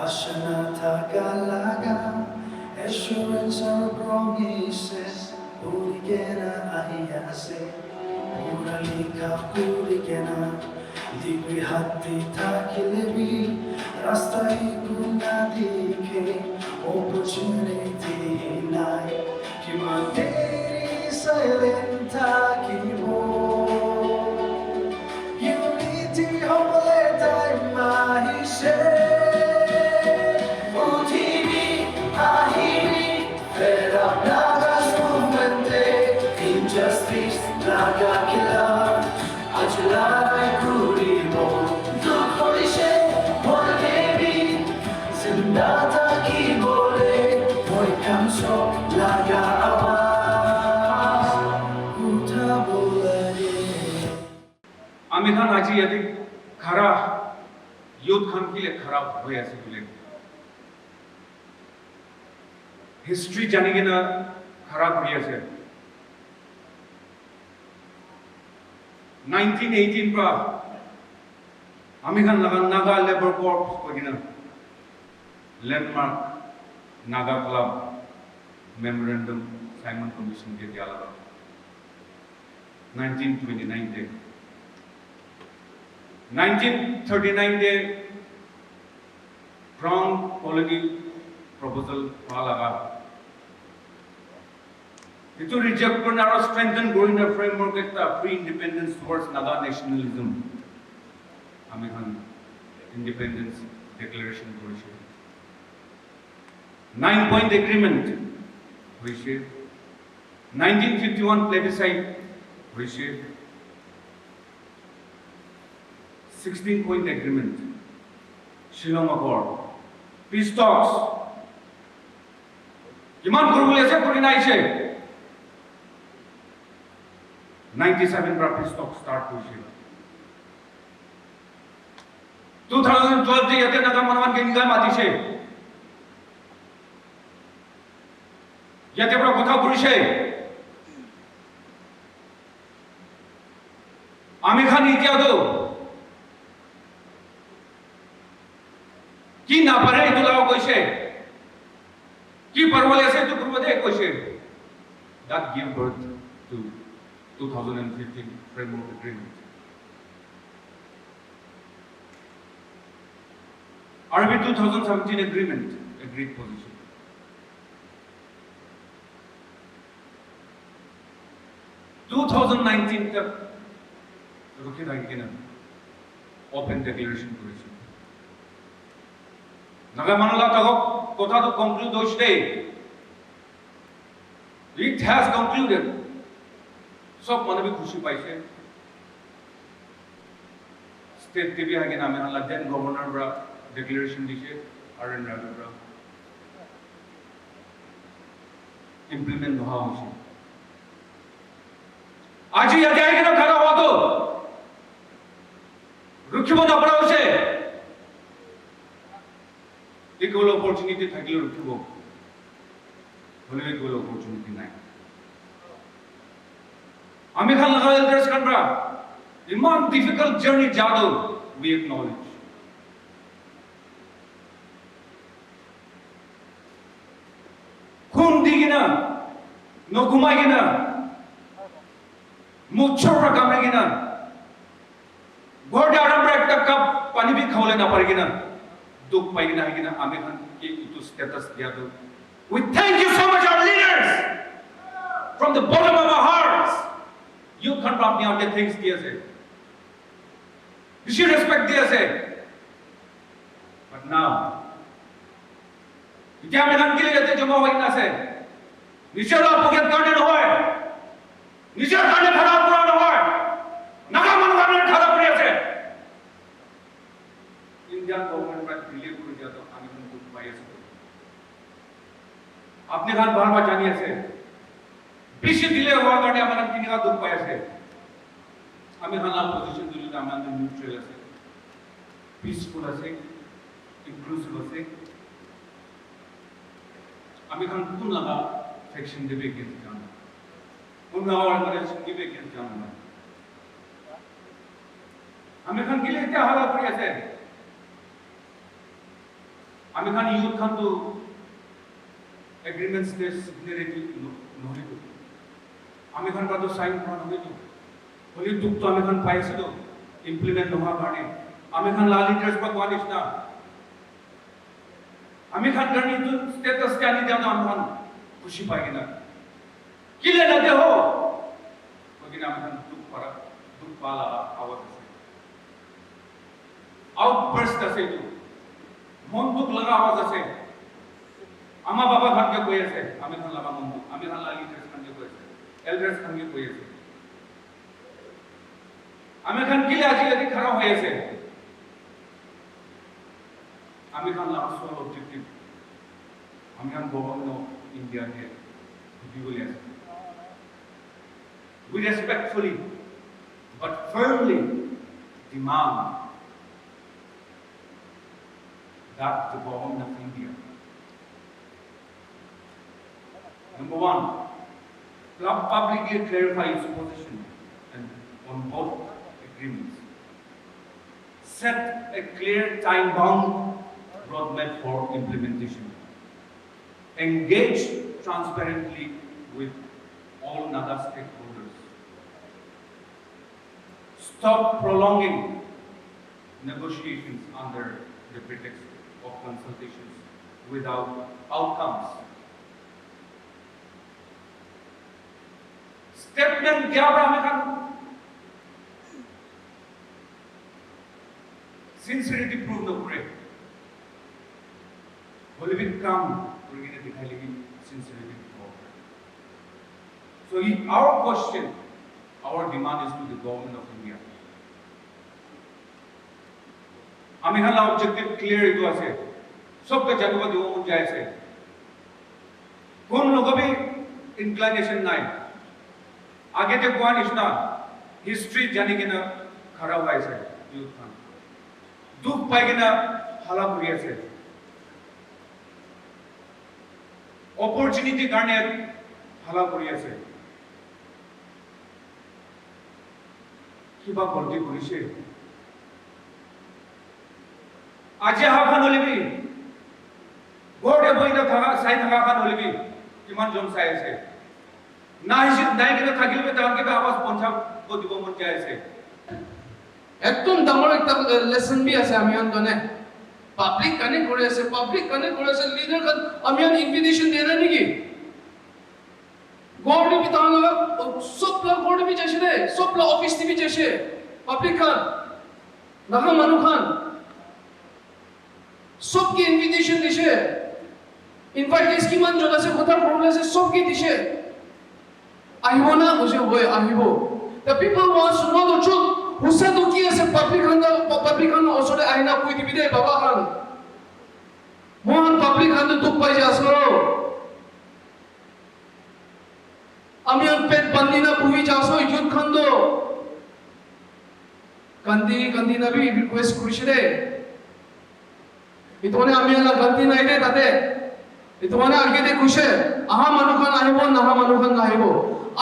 Ashana Tagalaga, assurance and promises, Purigena Ayase, Puralika Purigena, Dibri Hati Takilebi, Rastai Guna Dike, opportunity night, Kimanderi silent Takimo, Unity Homole Time Mahishe. Injustice, Naga killer, Ajulai Kurimo, Dukolishe, Monadevi, Zindata Kibole, Moikamso, Naga Awas, Utabulade. Aamir Khan आज यदि खरा युद्ध खान के लिए खराब हुए ऐसे बोले history जानेंगे ना खराब हुई ऐसे 1918 पर आमिर खान लगा नागा लेबर कॉर्प्स को गिना landmark Naga club memorandum Simon commission के दिया लगा 1929 दे 1939 दे Crown Colony proposal palaga. It will reject or strengthen growing a framework at pre-independence towards Naga nationalism. American Independence Declaration for 9-point agreement. 1951 plebiscite. 16-point agreement. Shillong Accord. Peace talks. Iman Gurule se puri nai che. 97 pra peace talk start hoise. 2012 je yate naga manwan ke nigam ati che. Yate pra kotha purishe. Amir Khan ityado. Ki na pare itulao koise. Ki parwale se tu kurwade koise. That gave birth to 2015 framework agreement. RB 2017 agreement, agreed position. (2019) तक रुके रहेंगे ना open declaration position. Naga Manala tago kotha to conclude those day. It has concluded. सब मन भी खुशी पाइसे state के भी आगे नाम है ना देन गवर्नर ब्रा डिक्लेरेशन दिसे आरएन राव ब्रा इम्प्लीमेंट हुआ उसे आज ही आ जाएगा ना खड़ा हुआ तो रुक्की बना पड़ा उसे इक्वल अपॉर्चुनिटी था कि रुक्की वो बोले इक्वल अपॉर्चुनिटी नहीं Amir Khan laga elders kanra. Iman difficult journey jado we acknowledge. Khun digina, no gumagina, muchora gamegina. Gorda arambra ekta cup pani bhi khawle na parigina. Dukh paigina higina Amir Khan ke itu status diya do. We thank you so much our leaders from the bottom of our hearts. You can't drop me on the things दिए से. You should respect दिए से. But now, क्या मैदान के लिए रहते जमा हुआ इतना से? निश्चय आप पुगियत करने न होए. निश्चय करने खराब पूरा न होए. नगा मन करने खराब प्रिय से. इंडिया गवर्नमेंट पर रिलीव कर दिया तो आगे हम कुछ पाए से. आपने खान बाहर बचाने से. Bishi delay हुआ करने हमारा किन्हीं का दुख पाया से, हमें हमारा पोजीशन दूसरे दामन में न्यूट्रल है, पीसफुल है, इंक्लूसिव है, हमें हम कुन लगा सेक्शन डिबेट के जाना, Unawar mare sangibe kyan janna. Ami khan gile kya hala kuri ase. Ami khan youth khan to agreements ke signatory nohi to. Ami khan ka to sign kora nohi to. Holi duk to ami khan paise to implement noha karne. Ami khan la leaders pa kwanish na. Ami khan karni to status kya ni jana ami khan खुशी पाएगी ना किले लगे हो लेकिन हम दुख वाला आवाज से आउटबर्स्ट से जो मन दुख लगा आवाज से अम्मा बाबा खान के कोई ऐसे हमें खान लगा मन दुख हमें खान लाली ड्रेस खान के कोई ऐसे एल्डर्स खान के कोई ऐसे हमें खान किले आज लगे खड़ा हुए ऐसे हमें खान लास्ट सोल ऑब्जेक्टिव हमें Khan governor India here. We respectfully but firmly demand that the government of India, number one, publicly clarify its position and on both agreements, set a clear time-bound roadmap for implementation. Engage transparently with all NADA stakeholders. Stop prolonging negotiations under the pretext of consultations without outcomes. Statement gyabra mekan sincerity prove no pray. Bolivin kam sincerity. So our question, our demand is to the government of India. Ami hala objective clear itu ase. Sob ka januba diwo mun jai se. Kon logo bhi inclination nai. Aage te koan isna history jani ke na khara hua ase youth khan. Dukh pai ke na hala kuri ase. Opportunity karne hala kuri ase. Kiba korti kurise. Aje ha khan olibi. Gorde boina thaga sai thaga khan olibi. Kiman jom sai ase. Nahi ke thagil be tan ke awas poncha ko dibo mon jai ase. একদম ডাঙৰ একটা lesson B আছে আমি অন্তনে public connect কৰি আছে leader কান আমি invitation দিয়া নাই নেকি গৰ্ডে বি তান সবলা গৰ্ডে বি যাইছে দে সবলা অফিস টিভি যাইছে পাবলিক খান নাহা মানুহ খান সবকে ইনভিটেশন দিছে ইনভাইট লিষ্ট কিমান জন আছে কথা প্ৰব্লেম আছে সবকে দিছে আহিব না বুঝে হয় আহিব the people wants to know the truth Husa to ki ase public khan osore aina koi dibi de baba khan mohan public khan to duk pai jaso ami an pet bandina puhi jaso youth khan do gandhi na bi request kurise de itone ami ala gandhi nai de tate itone age de kushe aha manu khan ahibo naha manu khan nahibo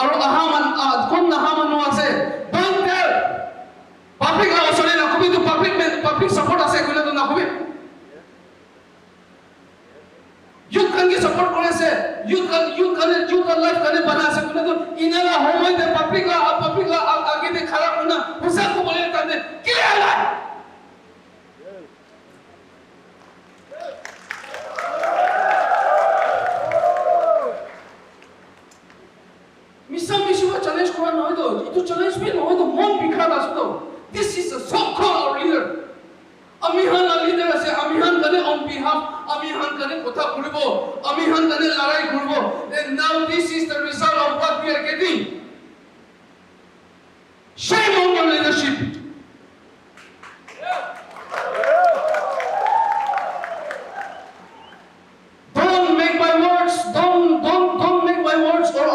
aru aha man kon naha manu ase don't tell Public osore na kubi to public support ase kule to na kubi youth kan ke support kore se youth kan life kan bana ase kule to inala homoy de public la age de khara hona husa ko bole ta de kile ala miswa challenge kora noy to itu challenge bhi noy to mon bikha asu to This is a so-called leader. Amihan leader ase Amihan kane on behalf Amihan kane kotha kuribo Amihan kane larai kuribo and now this is the result of what we are getting. Shame on your leadership. Don't make my words make my words or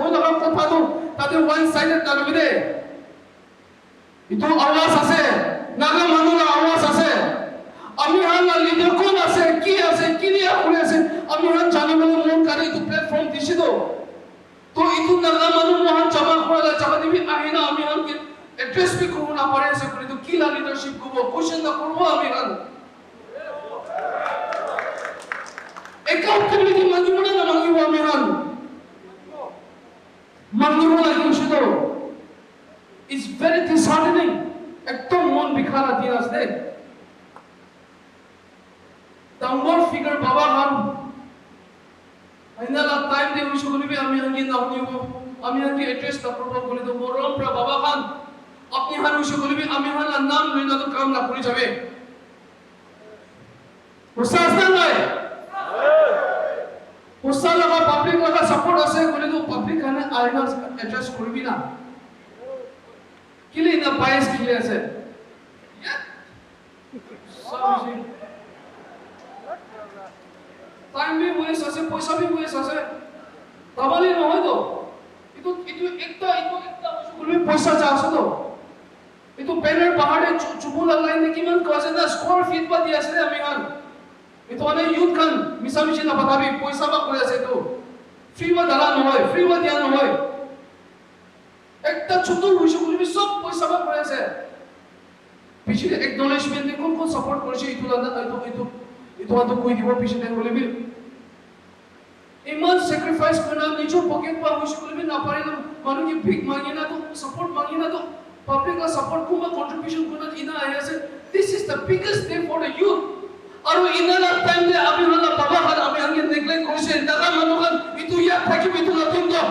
bola kotha to tade one-sided kalbide. Itu awas ase naga manula awas ase ami han leader kon ase ki ase kiliya kore ase ami han jani bole mon kare itu platform dise to itu naga manu mohan address বি করব না পারে আছে করে তো কিলা leadership করব question না করব আমি গান অ্যাকাউন্টেবিলিটি মাগিব না মাগিব আমি গান মাগিব লাগে শুধু ইটস ভেরি ডিসহার্টেনিং একদম মন বিখারা দিন আসছে ডাঙৰ ফিগার বাবা খান আইনালা টাইম দে উইশ করিবে আমি আঙ্গি না হইব আমি আঙ্গি এড্রেস তা প্রপোজ করি তো মরম প্রা বাবা খান আপনি হান উইশ করিবে আমি হান নাম লই না তো কাম না করে যাবে প্রশাস না নয় প্রশাস লাগা পাবলিক লাগা সাপোর্ট আছে বলে তো পাবলিক খানে আইনা এড্রেস করবি না কিলে না বাইস কিলে আছে সব টাইম भी ওয়েস্ট আছে পয়সা भी ওয়েস্ট আছে তাবালি নহয় তো ইটো একটা বলে পয়সা যা আছে তো ইটো ব্যানার পাহাড়ে চুবু লাগাই নে কিমান কজে না স্কয়ার ফিট বা দিয়া আছে আমি গান ইটো অনেক ইউথ খান মিছামিছি না পাতাবি পয়সা বা করে আছে তো ফ্রি বা দালা নহয় ফ্রি বা দিয়া নহয় একটা ছোট হইছে বলে সব পয়সা বা করে আছে পিছনে একনলেজমেন্ট কোন কোন সাপোর্ট করেছে ইটো লাগা ইটো তো কই দিব পিছনে বলে বি ইমান স্যাক্রিফাইস করনা নিচো পকেট পা হইছে বলে না পারে না মানু কি ভিক মাগি না তো সাপোর্ট মাগি না তো পাবলিক কা সাপোর্ট কুমা কন্ট্রিবিউশন করনা ইনা আয়া আছে this is the biggest day for the youth আর ইনা না টাইম দে আমি হলা বাবা হার আমি আগে নেগলেক্ট করেছে দাদা মানু খান ইতু ইয়া থাকি ইতু লাতিন দো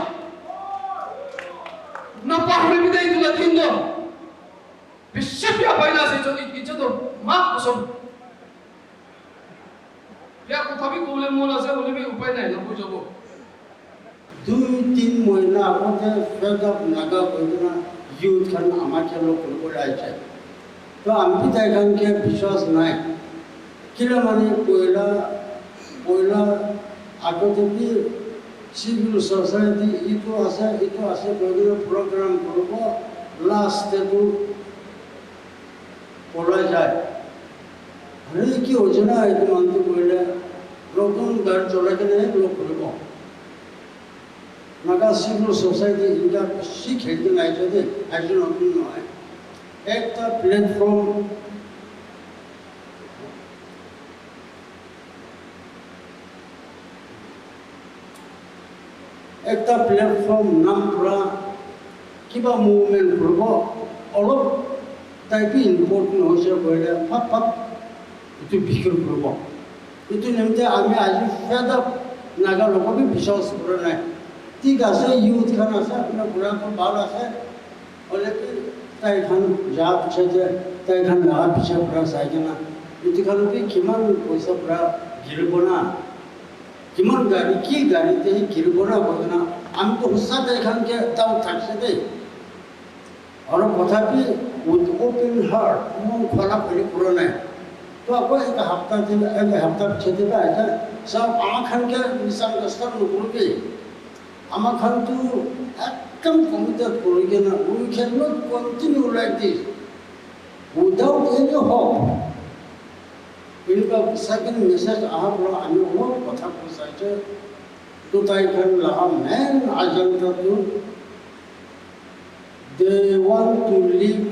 না পাহরে বিদায় ইতু লাতিন দো বিশ্বপিয়া বাইনা আছে ইজ্জত মা কসম या কথাবি কইলে মন আছে বলে বি উপায় নাই না বুঝাবো 2-3 মহিলা আগতে ফেদক নাগা কইনা ইউথ খান আমাকে লোক করে আইছে তো আমি তাই খানকে বিশ্বাস নাই কিলা মানে পয়লা আগতে কি সিভিল সোসাইটি ইটো আছে কইনা প্রোগ্রাম করব লাস্ট তো পড়া যায় আরে কি হচ্ছে না এটা মানতে কইলে নতুন গাড়ি চলাকে নেই লোক করবো নাগা সিভিল সোসাইটি এটা বেশি খেলতে নাইছে যে একজন নতুন নয় একটা প্ল্যাটফর্ম নাম করা কিবা মুভমেন্ট করব অলপ টাইপি ইম্পর্টেন্ট হয়েছে কইলে ফাপ itu বিক্রি করব itu নিমিত্তে আমি আজি ফেদা নাগা লোককে বিশ্বাস করে নাই ঠিক আছে ইউথ খান আছে আপনার পুরা তো ভালো আছে বলে কি তাই খান যা পিছে তাই খান লাগা পিছে পুরা চাইছে না ইটো খান কি কিমান পয়সা পুরা গিরব না কিমান গাড়িতে গিরব না বলে না আমি তো হুসা তাই খানকে তাও থাকছে দে আর কথা কি উইথ ওপেন হার্ট মন খোলা করে নাই तो आपको एक हफ्ता छेदे का ऐसा सब आमा खान के मिसअंडरस्टैंड नकरबे आमा खान तो एकदम कमिटेड करेगे ना we cannot continue like this without any hope इनका सेकंड मैसेज आप लोग आने वो कथा पूछाइए तो ताई खान लगा मेन एजेंडा तो they want to live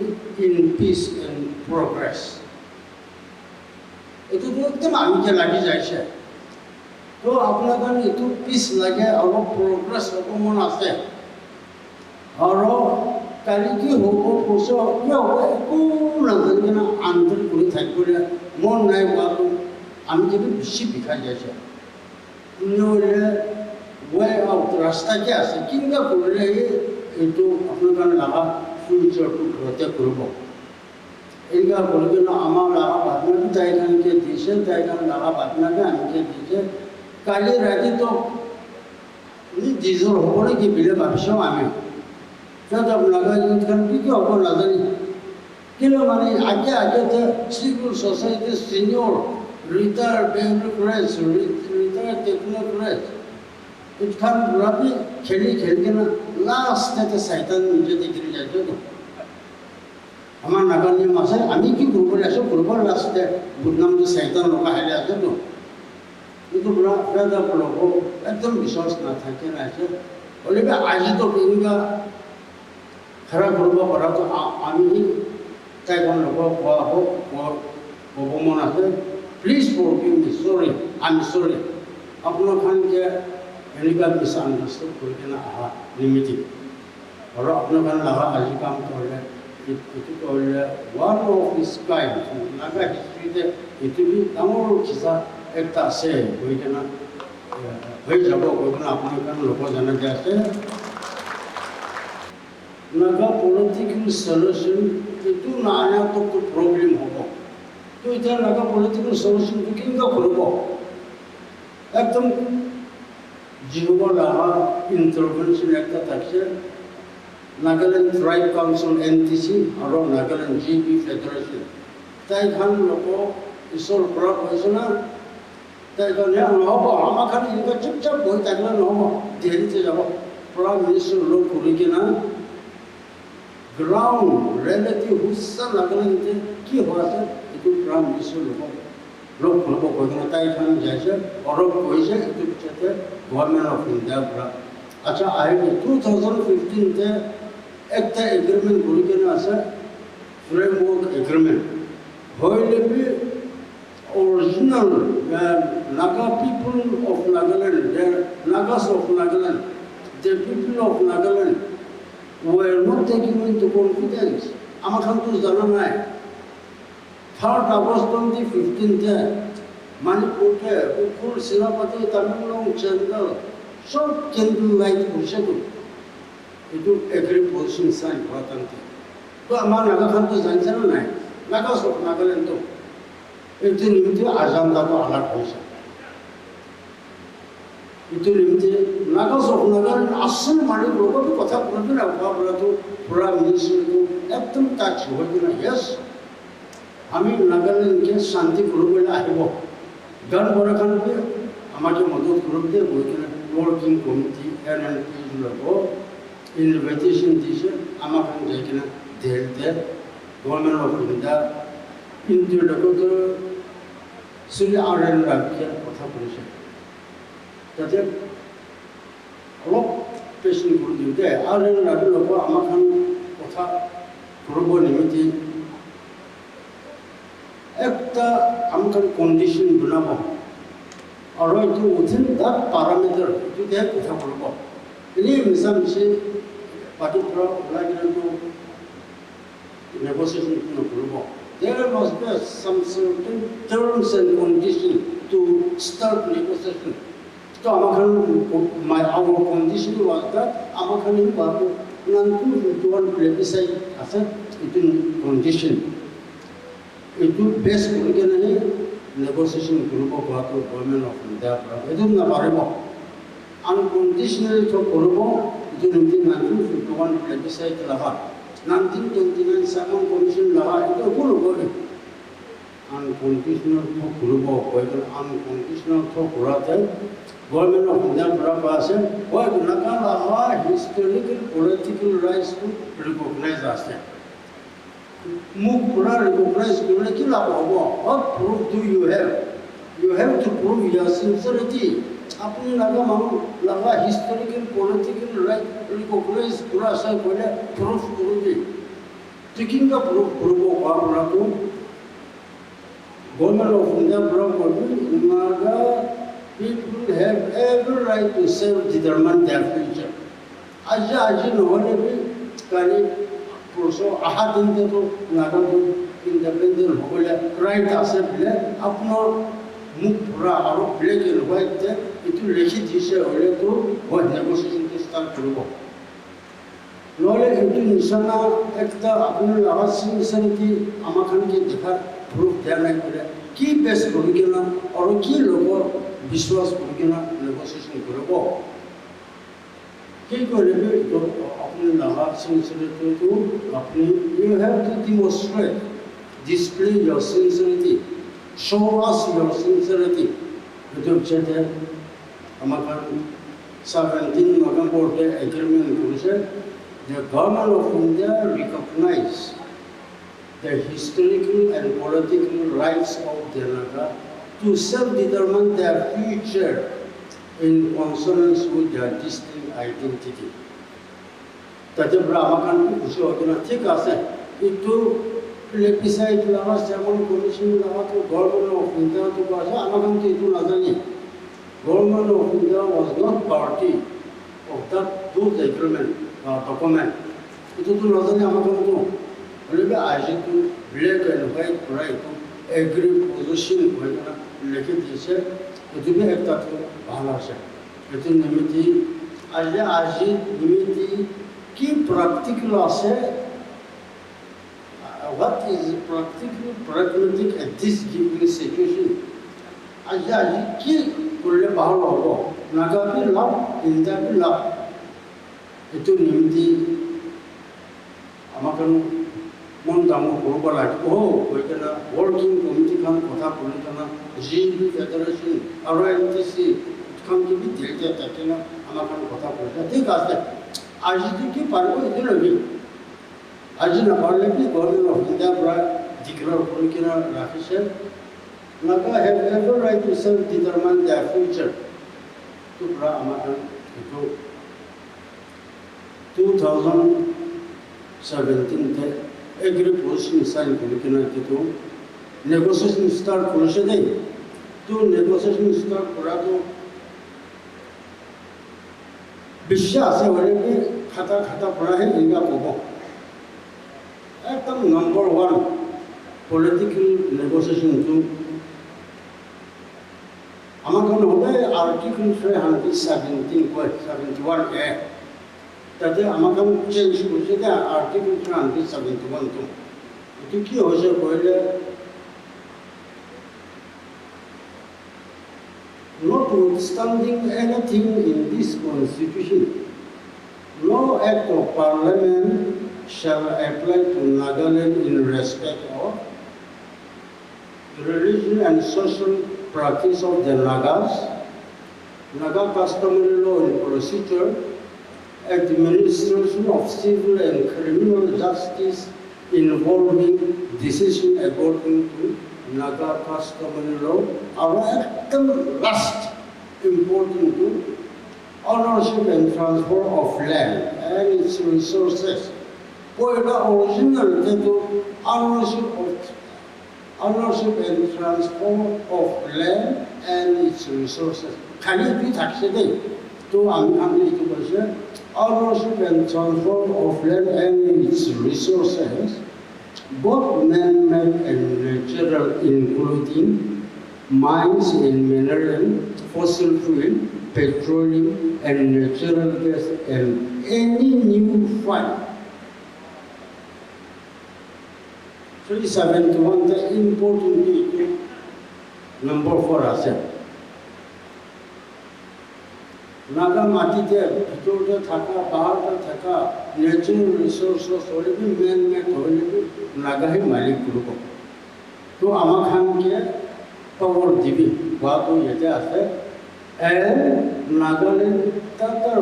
in peace and progress itu একদম আমিকে লাগি যাইছে তো আপনার কারণে একটু পিস লাগে অলপ প্রগ্রেস অকমান আছে আৰু কালি কি হ'ব পইচা কি হ'ব একো নাজানি না আন্তৰিক কৰি থাকিবলৈ মন নাই হোৱাটো আমি যদি বেছি বিষাই যাইছে নহ'লে ৱে আউট ৰাস্তা কি আছে কেনেকুৱা কৰিলে এইটো আপোনাৰ কাৰণে লগা ফিউচাৰটো ঘৰতে কৰিব इनका बोल ना आमा लगा बातना भी ताइखान के दिशे ताइखान लगा बातना के हमके दिशे काली राती तो ये डीजल हो पड़े कि बिले भविष्य आमे क्या जब लगा यूथ कर भी क्यों को लगा नहीं किलो माने आगे तो civil society senior retire bureaucrats retire technocrats इतना रबी खेल के ना लास्ट ते शैतान मुझे दिख जाए तो আমার নাগার নিয়ম আছে আমি কি করবো আছো করবো লাস্টে বদনাম তো শয়তান লোক হাইলে আছে তো কিন্তু পুরা ফেদা লোক একদম বিশ্বাস না থাকে না আছে বলে আজি তো ইনকা খাৰা কৰিব পৰাটো আমি তাইখন ল'ব কোৱা হওক ক'ব মন আছে প্লিজ ফৰগিভ মি চৰি আই এম চৰি আপোনালোকে এনেকুৱা মিছ আণ্ডাৰষ্টেণ্ড কৰি কিনে অহা নিমিত্তে আৰু আপোনালোকে লগা আজি কাম কৰিলে এইটো কৰিলে one of this kind Naga হিষ্ট্ৰীতে এইটো ডাঙৰ কিছা একটা আছে গৈ কিনে হৈ যাব গৈ কিনে আপোনালোকে ল'ব যেনেকৈ আছে নাগা পলিটিকেল সলিউশ্যন এইটো নানাটো প্ৰব্লেম হ'ব তো এতিয়া নাগা পলিটিকেল সলিউশ্যনটো কেনেকৈ কৰিব একদম যিহব লগা ইণ্টাৰভেনশ্যন একটা থাকছে নাগালেণ্ড ট্ৰাইব কাউন্সিল NTC আৰু নাগালেণ্ড GB ফেডাৰেশ্যন তাইখান লোক ঈশ্বৰৰ পৰা কৈছে না তাইখানে নহ'ব আমাৰ খান এনেকুৱা চুপচাপ বহি থাকিলে নহ'ব দিল্লীতে যাব প্ৰাইম মিনিষ্টাৰ লগ কৰি কিনে গ্ৰাউণ্ড ৰিয়েলিটি হুচ্চা নাগালেণ্ডে কি হৈ আছে এইটো প্ৰাইম মিনিষ্টাৰ লগ কৰিব কৈ কিনে তাইখান যাইছে অলপ কৈছে এইটো পিছতে গভৰ্ণমেণ্ট অফ ইণ্ডিয়াৰ পৰা আচ্ছা আহিলে 2015তে একটা এগ্ৰিমেন্ট কৰি কিনে আছে ফ্রেমওয়ার্ক এগ্রিমেন্ট হইলে বি original Naga people of Nagaland, the Nagas of Nagaland, the people of Nagaland were not taking into confidence. Amakhantu Zananai, 3rd August 2015, Manipur, Ukur, Sinapati, Tamilong, Chandal, short candlelight Ushetu. Itu agree position sign Bhatante. So Amar Nagakhantu Zananai, Nagas of Nagaland. Itu নিমিত্তে আজানদাটো আলাদা হয়েছে itu নিমিত্তে Nagas of Nagaland আসল মালিক লোক কথা বলবে না বলা তো পুরা মিনিস্ট্রি একদম টাচ হবে না ইয়েস আমি নাগাল্যান্ডকে শান্তি করবলে আহিব গান বরাখানকে আমাকে মদত করবে বইখানে ওয়ার্কিং কমিটি NNP লোক ইনভিটেশন দিয়েছে আমাকে যাইকিনা দেলতে গভর্নমেন্ট অফ ইন্ডিয়া ইন্ডিয়া লোক শ্রী RN রাখিয়ে কথা বলেছে যাতে অলপ পেশেন্ট করে দিওঁতে RN রাখি লোক আমাখান কথা করব নিমিত্তে একটা আমাখান কন্ডিশন বনাব আর এইটো উইথিন দ্যাট প্যারামিটার এইটো দিয়ে কথা বলব এনে মিছামিছি পার্টির পৰা ওলাই কিনে নেগোসিয়েশন করব There must be some certain terms and conditions to start negotiation. So, our condition was that Amakhan in Babu, non-2 plebiscite as a condition. It would best organize negotiation group of government of India. It is not variable. Unconditional to Kurubo, it will be 1951 plebiscite Lava. 1929 Simon Commission laga itu guru bagi unconditional to guru bagi unconditional to kurate government of India berapa ase bagi nakala historical political rights to recognize ase muk pura recognize kule kila hobo what proof do you have to prove your sincerity अपने लगा मानो लगा historical political right recognise पूरा सा कोले proof करोगे ticking का proof करो बाबरा को गवर्नमेंट ऑफ इंडिया प्रूफ करो Naga people have every right to self determine their future आज नहोले भी काली प्रोसो आहादिन तो नागा को इंडिपेंडेंट होले राइट आसे बिले अपनो मुख पूरा और black and white itu lekhi dise hole to wo negotiation to start koribo nole itu nisana ekta apne laga sincerity amakhan ke dekhar proof dena kore ki base korigena aur ki logo vishwas korigena negotiation koribo ki korebe to apne laga sincerity to apne you have to demonstrate display your sincerity show us your sincerity itu chete Amakan 17 November agreement kuse the government of India recognize the historical and political rights of the Naga to self-determine their future in consonance with their distinct identity. তাতে পৰা আমাক খুশি হয় কিনা ঠিক আছে এইটো plebiscite লাগা যেমন কমিশন লাগাতো গভর্নমেন্ট অফ ইন্ডিয়া তো আছে আমাক এইটো নাজানি government of India was not party of that those agreement document itu tu nazaani আমাক তো বলে আজি তো ব্ল্যাক এন্ড হোয়াইট পুরা এইটো এগ্রি পজিশন হয় কিনা লিখি দিছে এইটো একটা তো ভালো আছে এইটো নিমিতি আজি নিমিতি কি প্র্যাকটিক্যাল আছে what is practical pragmatic at this given situation আজি কি করলে ভালো হবো নাগাবি লাভ ইন্দাবি লাভ এইটো নিমিতি আমাক মন ডাঙৰ কৰিব লাগিব হৈ কিনে ৱৰ্কিং কমিটিখন কথা পঢ়ি কিনে জি বি ফেডাৰেশ্যন আৰু এন টি চি উৎখান কিবি দিলে তাকে আমাক কথা পঢ়িছে ঠিক আছে আজি কি পাৰিব এইটো ল'বি আজি নাপাৰিলে কি গভৰ্ণমেণ্ট অফ ইণ্ডিয়াৰ পৰা ডিক্লেয়াৰ কৰি কিনে ৰাখিছে Naga have every right to self determine their future তো পৰা আমাক এইটো 2017 এগ্রি পজিশন সাইন করে কিনা কিন্তু নেগোসিয়েশন স্টার্ট করেছে দেই তো নেগোসিয়েশন স্টার্ট করা তো বিশ্বাস হলে কি খাতা খাতা পড়া হে ইনকা কব একদম নাম্বার 1 পলিটিক্যাল নেগোসিয়েশন তো আমার কোন হবে আর্টিকেল 317 কয় 71 এ তাতে আমাক চেঞ্জ কৰিছে যে আৰ্টিকেল 371 তো এটো কি হৈছে কইলে notwithstanding anything in this constitution no act of parliament shall apply to Nagaland in respect of religion and social practice of the Nagas, Naga customary law and procedure, administration of civil and criminal justice involving decision according to Naga customary law are the last important to ownership and transfer of land and its resources. For the original to ownership and transfer of land and its resources. Can it be taxed? To ownership and transfer of land and its resources, both man-made and natural, including mines and mineral, fossil fuel, petroleum and natural gas, and any new find. 371 the important number 4 আছে নাগা মাটিতে ভিতরতে থাকা পাহাড়তে থাকা natural resources হলে কি man হলে কি নাগাহে মালিক করব তো আমাক খানকে পাওয়ার দিবি বাতো এতে আছে and Nagaland Tatar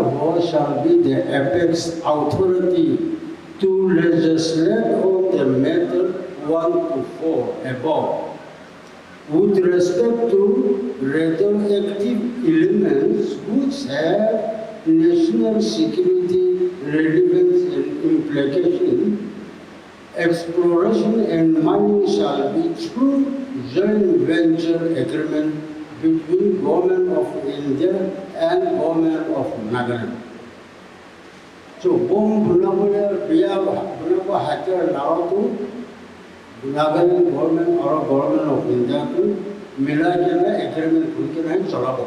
shall be the apex authority to legislate on the matter 1 to 4 above. With respect to radioactive elements which have national security relevance and implication, exploration and mining shall be through joint venture agreement between Government of India and Government of Nagaland. So, bomb bunabaya biya bunaba hajar lao Nagaland government or Government of India to मिला के ना agreement खुल के नहीं चला बो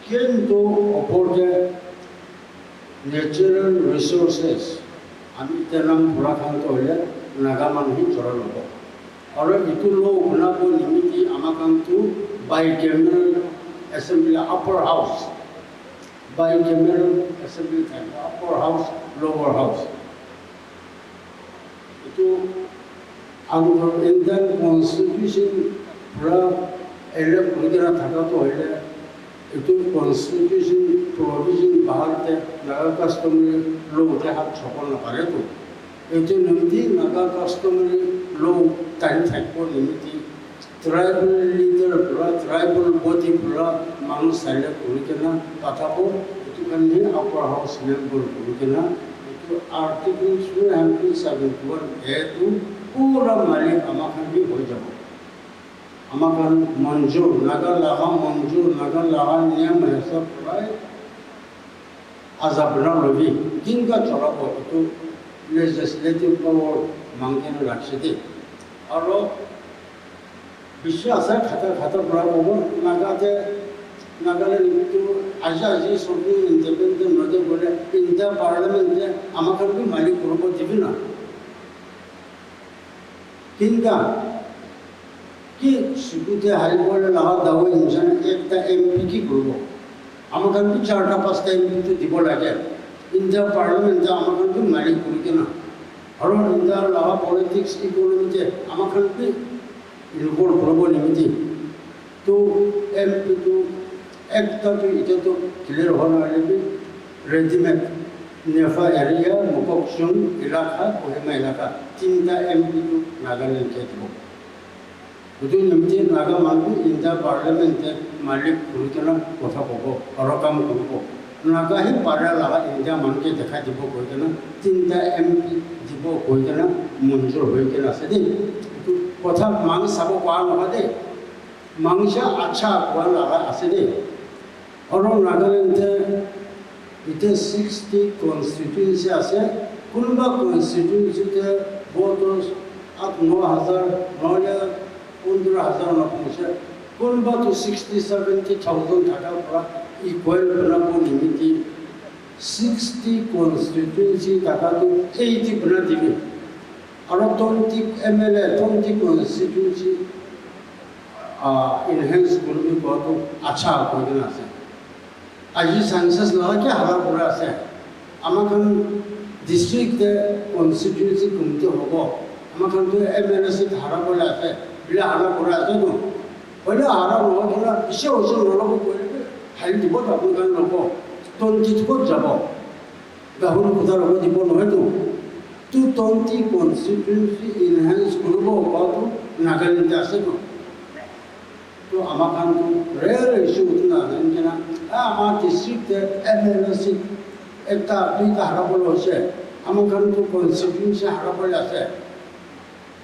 किंतु अपोर्टे natural resources आमी तेनाम पूरा खान तो है नागामान ही चला लो और इतु लो बना को निमिति आमाकाम तो bicameral assembly upper house bicameral assembly upper house lower house इतु under Indian Constitution पूरा एले पुलिकरा थाका तो है इतु Constitution provision बाहर ते नागा कस्टमरी लो ते हाथ छपन न करे तो इतु निमित्ती नागा कस्टमरी लो टाइम थाको निमित्ती ट्राइबल लीडर पूरा ट्राइबल बॉडी पूरा मानुष साइले पुलिकरा पाठाबो इतु कन्ने अपर हाउस मेंबर पुलिकरा इतु आर्टिकल 371 हेतु पूरा मालिक আমাখান भी हो যাব আমাখান मंजूर नागा लाहा मंजूर नागा लाहा नियम है सब प्राय आजाबना लबी किनका चला को तो लेजिस्लेटिव पावर मांगने रखते थे और विश्वास है खाता खाता बड़ा वो नागाते नागालैंड तो आज सोनी इंडिपेंडेंट नदे बोले इंडिया पार्लियामेंट আমাখান भी मालिक ग्रुप दिबी ना किनका कि सुकुते हाई बोले लाहा दावा इंसान एक ता एमपी की ग्रुप আমাখান भी चारटा पांचटा एमपी तो दिबो लागे इंडिया पार्लियामेंट আমাখান भी मालिक ग्रुप के ना और इंडिया लाहा पॉलिटिक्स इकोनॉमी जे আমাখান भी इन्वॉल्व ग्रुप निमित्ती तो एमपी तो एक तो इधर तो क्लियर होने वाले भी रेजिमेंट नेफा एरिया मुकोक्सुम इलाका कोहिमा इलाका तीनटा एमपी तो नागालैंड के थे उधर निम्ति नागा मालूम इंडिया पार्लियामेंट मालिक गुरुजना कथा बोबो और काम करो नागा ही पारा लगा इंडिया मान के देखा दिबो कोइजना तीनटा एमपी दिबो कोइजना मंजूर होई के ना सदी तो कथा मांग सब पा न दे मांगसा अच्छा पा लगा आसे दे और नागालैंड इते 60 कॉन्स्टिट्यूएंसी আছে কোনবা কনস্টিটিউয়েন্সিতে ভোট 8-9,000 নহলে 15,000 নপছে কোনবা তো 60-70,000 টাকা পৰা ইকুয়াল বনাবো নিমিতি 60 কনস্টিটিউয়েন্সি টাকা তো 80 বনা দিবে আর 20 এমএলএ 20 কনস্টিটিউয়েন্সি इनहेंस करबी बहुत अच्छा कोइना আছে আজি সেন্সাস লয় কি হারা পুরা আছে আমাখান ডিস্ট্রিক্ট কনস্টিটিউয়েন্সি কমিটি হব আমাখান তো এমএলএ সি হারা বলে আছে বিলা হারা পুরা আছে তো বলে হারা নয় বলে ইসে ওসে নলব কইবে হাই দিব তখন গান নব তন্তিত কো যাব গাহুর কথা রব দিব নয় তো তু তন্তি কনস্টিটিউয়েন্সি ইনহেন্স করব কত নাগাল্যান্ডে আছে তো तो আমাখান তো রেয়ার ইস্যু উঠনা জানা আমার ডিস্ট্রিক্ট এমএলএসি একটা দুইটা হারাবল হচ্ছে আমাখান তো কনস্টিটিউয়েন্সি হারাবল আছে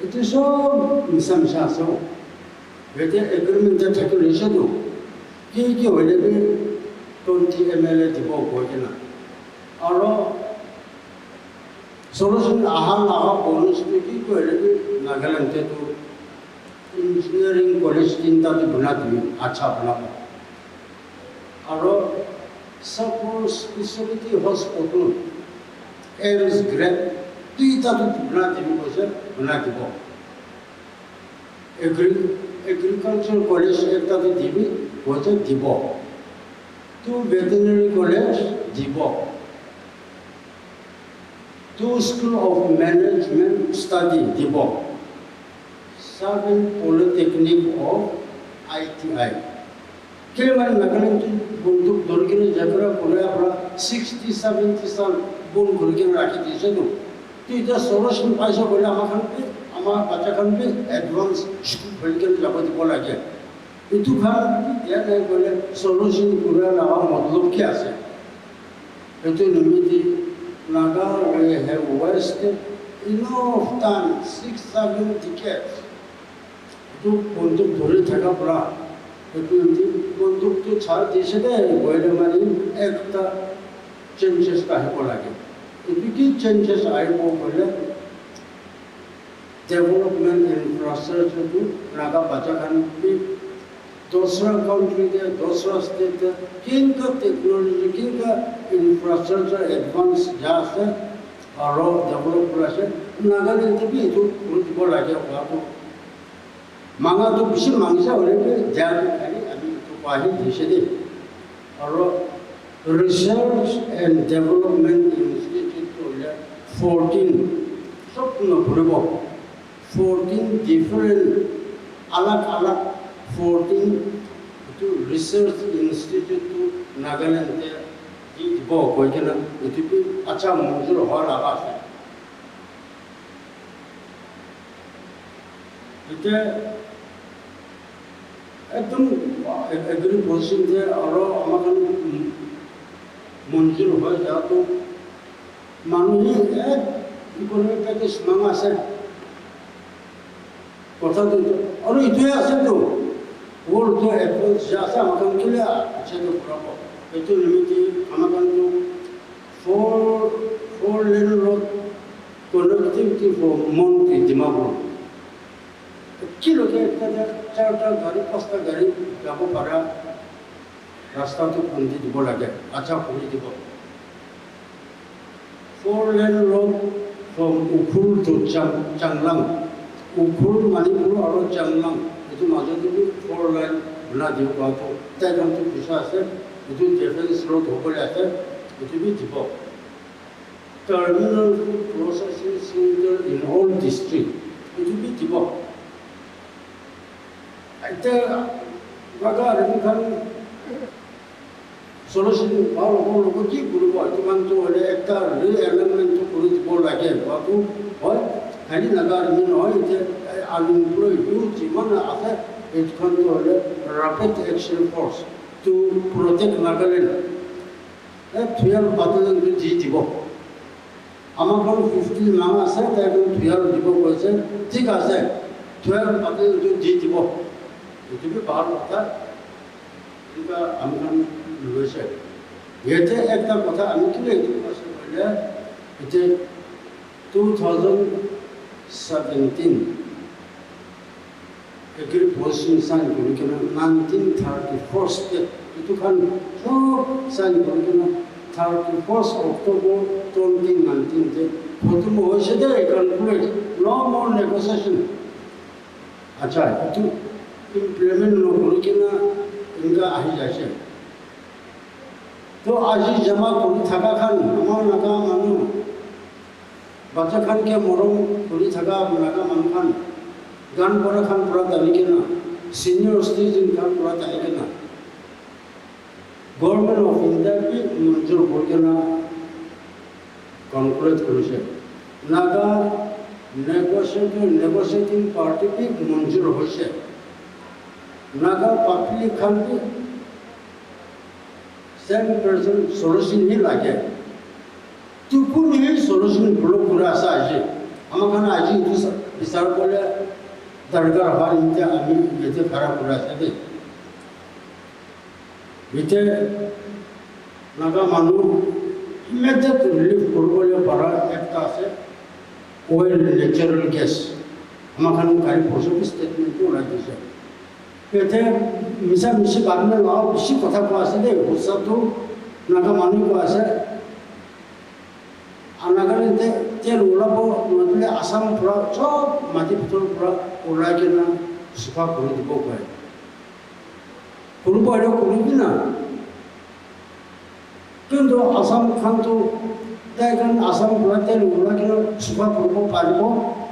এটা সব মিশা আছে এতে এগ্রিমেন্টে থাকে রয়েছে তো কি হইলে 20 এমএলএ দিব কইছে না আর সলিউশন আহা বোনাস কি কইলে নাগাল্যান্ডে তো इंजीनियरिंग कॉलेज चिंता तो बना दी अच्छा बना और सब स्पेशलिटी हॉस्पिटल एम्स ग्रेड तीता तो बना दी बना दी एग्रीकल्चर कॉलेज एक तो दीबी वो तो दीब तो वेटरनरी कॉलेज दीब तो स्कूल ऑफ मैनेजमेंट स्टडी दीब 7 पॉलिटेक्निक ऑफ ITI के माने नागालैंड बंदूक दरकिने जकरा परे आपरा 60-70 साल बन करके राखी दिसे तो इटा सॉल्यूशन पाइसा बोले আমাখান पे আমার বাচ্চা খান पे एडवांस स्कूल बलके যাব দিব লাগে इतु खान या नहीं बोले सॉल्यूशन पूरा ना मतलब क्या আছে এতো নিমিতি Naga we have wasted enough time 6-7 decades तो बंदूक धरे থাকা পড়া একটু বন্দুক তো ছাড় দিয়েছে দে বইলে মানে একটা চেঞ্জেস কাহিব লাগে এটি কি চেঞ্জেস আইব বলে डेवलपमेंट इंफ्रास्ट्रक्चर को नागा बच्चा खान भी दूसरा कंट्री के दूसरा स्टेट किनका टेक्नोलॉजी किनका इंफ्रास्ट्रक्चर एडवांस जासे और डेवलप करासे नागालैंड भी तो बोल लगे तो मांगा तो बिशी मांगसा होले जाग खाली अभी तो पाही दिशे दे और रिसर्च एंड डेवलपमेंट इंस्टीट्यूट तो 14 सब न भरबो 14 डिफरेंट अलग 14 तो रिसर्च इंस्टीट्यूट तो नागालैंड ते दीबो कोइ केना इति अच्छा मंजूर हो लगा है इते एकदम एग्री पोजिशन थे और আমাখান मंजूर हो जा तो মানুহে এক ইকনমিক পেকেজ মামা আছে কথাটো আৰু ইটোৱে আছেতো ৱৰ্ল্ডটো এডভান্স যে আছে আমাক কেলে আছেতো ঘূৰাব এইটো নিমিত্তে আমাক four lane road connectivity for Monty Dimapur কিলোকে একটা চারটা গাড়ি পাঁচটা গাড়ি যাব পারা রাস্তাটো খুঁজি দিব লাগে আচ্ছা খুঁজি দিব 4 lane road from Ukhul to Changlang Ukhul Manipur আৰু Changlang এইটো মাজতে 4 lane বনা দিব পাতো তাই কামটো পিছা আছে এইটো ডিফেন্স ৰোড হ'বলৈ আছে এইটো বি দিব terminal processing center in all district এইটো বি দিব এতিয়া বাগা ৰেখান solution ভালো ভালো কি কৰিব তোমানটো হলে একটা ৰি-এলিমেন্ট কৰি দিব লাগে বাকু হয় খালি নাগাৰ মিন হয় যে আনএমপ্লয়েড ইউথ যিমান আছে এইখনটো হলে rapid action force to protect Nagaland 12 battalion দি দিব আমাক 50 মান আছে তাই 12 দিব কৈছে ঠিক আছে 12 battalion দি দিব এইটো ভাল কথা এটা আমরা লৈছে ইয়াতে একটা কথা আমি কি এইটো কৈছে বলে এটা 2017 এগ্রি পজিশন সাইন কৰি কেনে 1934 তে এইটো খান সব সাইন কৰি কেনে 31st October 2019 তে প্ৰথম হয়েছে যে কনক্লুড নো মোৰ নেগোসিয়েশন আচ্ছা এইটো implement নকৰি কিনা ইনকা আহি যাইছে তো আজি জমা কৰি থাকা খান আমাৰ নাগা মানুহ বাচ্চা খানকে মৰম কৰি থাকা নাগা মানুহ খান গান কৰা খান পৰা দালি কিনা সিনিয়ৰ সিটিজেন খান পৰা দালি কিনা গভৰ্ণমেণ্ট অফ ইণ্ডিয়া বি মঞ্জুৰ কৰি কিনা কনক্লুড কৰিছে নাগা নেগোসিয়েটিং পাৰ্টি বি মঞ্জুৰ হৈছে Naga public country 7% solution ही लागे तो कुछ नहीं solution ब्लॉक पूरा ऐसा है हमारे ना आज इधर विचार बोले दरगाह हमारे इनके अमीर ये खराब पूरा ऐसा है इधर नागा मानू immediate relief बोले बड़ा एक तासे oil natural gas हमारे ना कहीं पोषक statement तो लागे से এতে মিছা মিছি বাগনে লাও বেশি কথা কোৱা আছে দেই বস্তুটো নাগা মানুহ কোৱা আছে নাগালেণ্ডে তেল ওলাব নহ'লে আসাম পৰা চব মাটি ভিতৰৰ পৰা ওলাই কিনে চাফা কৰি দিব পাৰে কৰিব আৰু কৰিবি না কিন্তু আসাম খানটো তাইখন আসাম পৰা তেল ওলাই কিনে চাফা কৰিব পাৰিব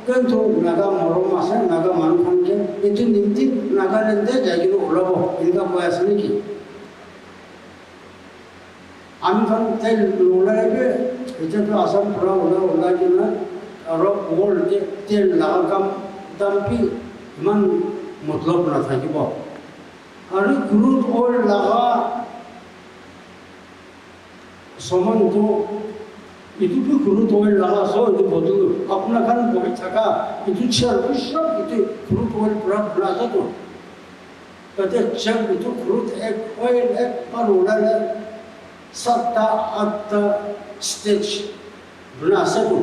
কিন্তু নাগা মৰম আছে নাগা মানুহ খানকে এইটো নিমিত্তে নাগালেণ্ডে যাই কিনে ওলাব এনেকুৱা কৈ আছে নেকি আমি খান তেল নোলাইবে এতিয়াতো আসাম পৰা ওলাই কিনে আৰু ৱৰ্ল্ডে তেল লগা কাম দামপি ইমান মতলব নাথাকিব আৰু ক্ৰুড অইল লগা সমানটো itu भी क्रूड ऑयल लगा सो itu बदल अपना खान कोई थका itu चार सब itu क्रूड ऑयल पूरा बना तो कहते जब itu क्रूड एक ऑयल एक पर उड़ा है 7-8 स्टेज बना सको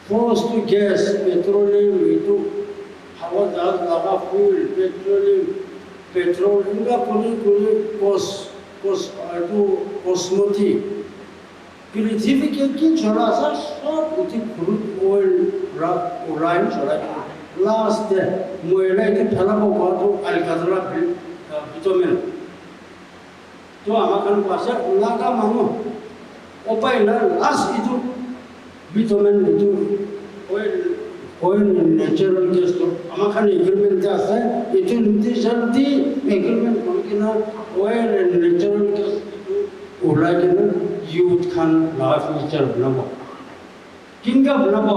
first to gas petroleum itu हवा दाल लगा fuel petrol इनका कोई कॉस itu cosmetic पृथ्वी के की छोड़ा सा सब उठी क्रूड ऑयल उड़ाइन छोड़ा लास्ट मोयला के ठला को तो अलकतरा विटामिन तो आमाखान पासे नागा मानो उपाय ना लास्ट इतो विटामिन इतो ऑयल नेचुरल गैस तो आमाखान एग्रीमेंट আছে इतो निति जल्दी एग्रीमेंट करकिना ऑयल नेचुरल गैस उड़ाइ के youth can life future बनाबो किनका बनाबो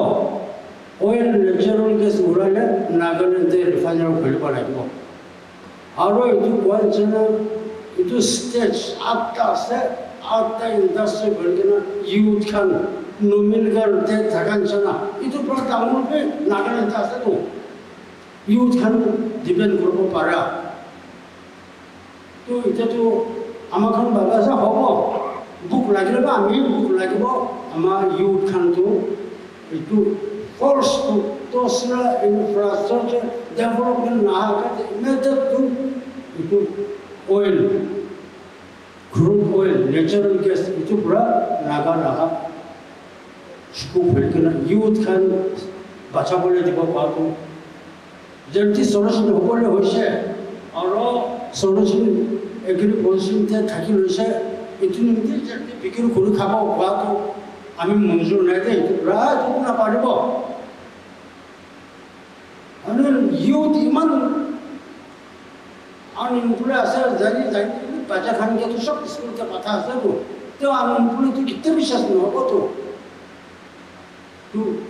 oil natural gas उड़ाले नागालैंड ते रिफाइनरी खोलिब লাগিব আৰু এইটো কোৱাঞ্চনা এইটো স্টেজ আঠটা আছে আঠটা industry বলকিনা youth can 노민가한테 다간잖아. 이도 뭐 다음에 나가는 자세도 이웃한 디벤 그룹 봐라. 또 이제도 아마 그런 바가서 하고 북 라기로 아미 북 라기고 아마 이웃한도 itu force to sila infrastructure development nahakat method itu oil crude oil natural gas itu pura naga suku belkena youth kan baca boleh dibawa jadi solution boleh hoise aro solution agree position te thaki hoise itu nimte jadi pikir kuru khaba bato আমি মঞ্জুর নাই দে প্রায় তো না পারিব আর youth ইমান unemploy আছে জানি জানি বাচ্চা খানকে তো সব স্কুলতে কথা আছে তো আনএমপ্লয় তো কিতে বিশ্বাস নহব তো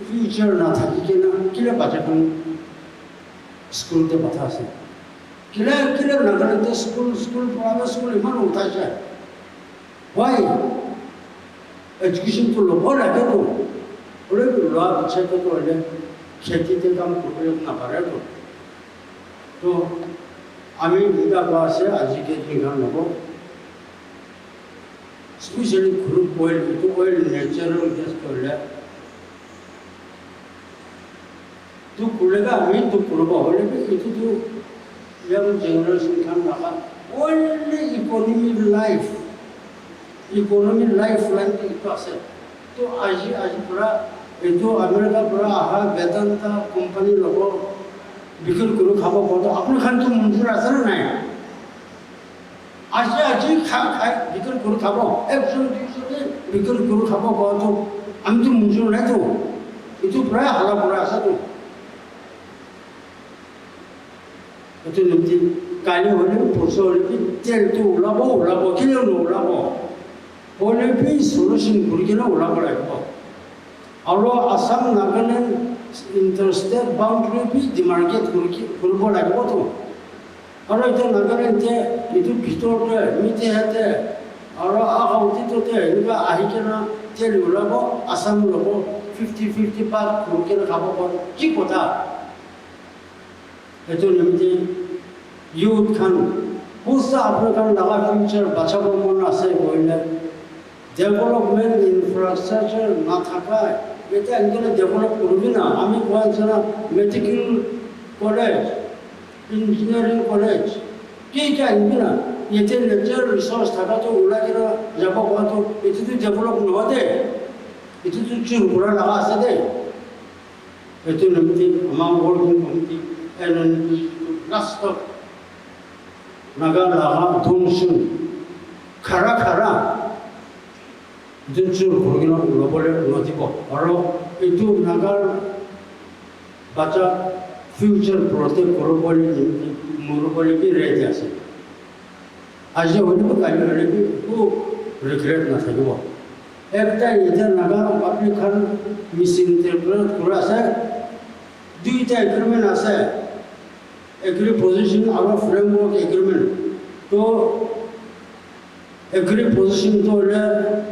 ফিউচার না থাকি কিনা কিলে বাচ্চা খান স্কুলতে কথা আছে কিলে কিলে নাগালেন্ডে স্কুল পড়াবে স্কুল ইমান উঠাইছে ওয়াই एजुकेशन तो लोगों लगे तो लोहा पीछे तो खेती के काम ना करे तो आमी इनका पास है आज के दिन लोगों स्पेशली क्रूड ऑयल तो ऑयल नेचुरल गैस कर ले तो कुलेगा आमी तो कुलबा होले भी इतो तो यंग जनरेशन खान रखा ओनली इकोनॉमी लाइफ लाइन की पास है तो आज पूरा जो अमेरिका पूरा आहा वेदांता कंपनी लोगों बिक्री करो खाबो बोलो अपने खान तो मंजूर आसर नहीं आज खा बिक्री करो खाबो एक्शन बिक्री करो खाबो बोलो हम तो मंजूर नहीं तो itu पूरा हाला पूरा आसा तो nanti kali होले पुरुष होले तेल तो उलाबो किलो उलाबो होले भी सोल्यूशन गुरिजना उलाबो लागबो और आसाम नागालैंड इंटरस्टेट बाउंड्री भी डिमार्केट गुरबो लागबो तो और इधर नागालैंड ते इधर भीतर ते मिटे हते और आगाउती तो ते इनका आहिकेना तेल उलाबो आसाम लोगो 50-50 पार गुरिजना खाबो की कोता itu nanti youth kan pusa apa kan laga future baca bomo nase boile development infrastructure na thaka itu angkana develop kurbi na ami kuan sana medical college engineering college ki kya ingina yete natural resource thaka to ula kira jabo kuan to itu tu develop no de itu tu churu pura laga ase de itu nanti amam working committee and last of Nagara Thomson Kara Dunchu Kurgino Robole Notipo Oro itu Nagar Bacha future protect Koroboli Muroboli Radias. As you would look at who regret nothing. After either Nagar Publican misinterpret Kurasa, do it agreement as a agree position our framework agreement to agree position to the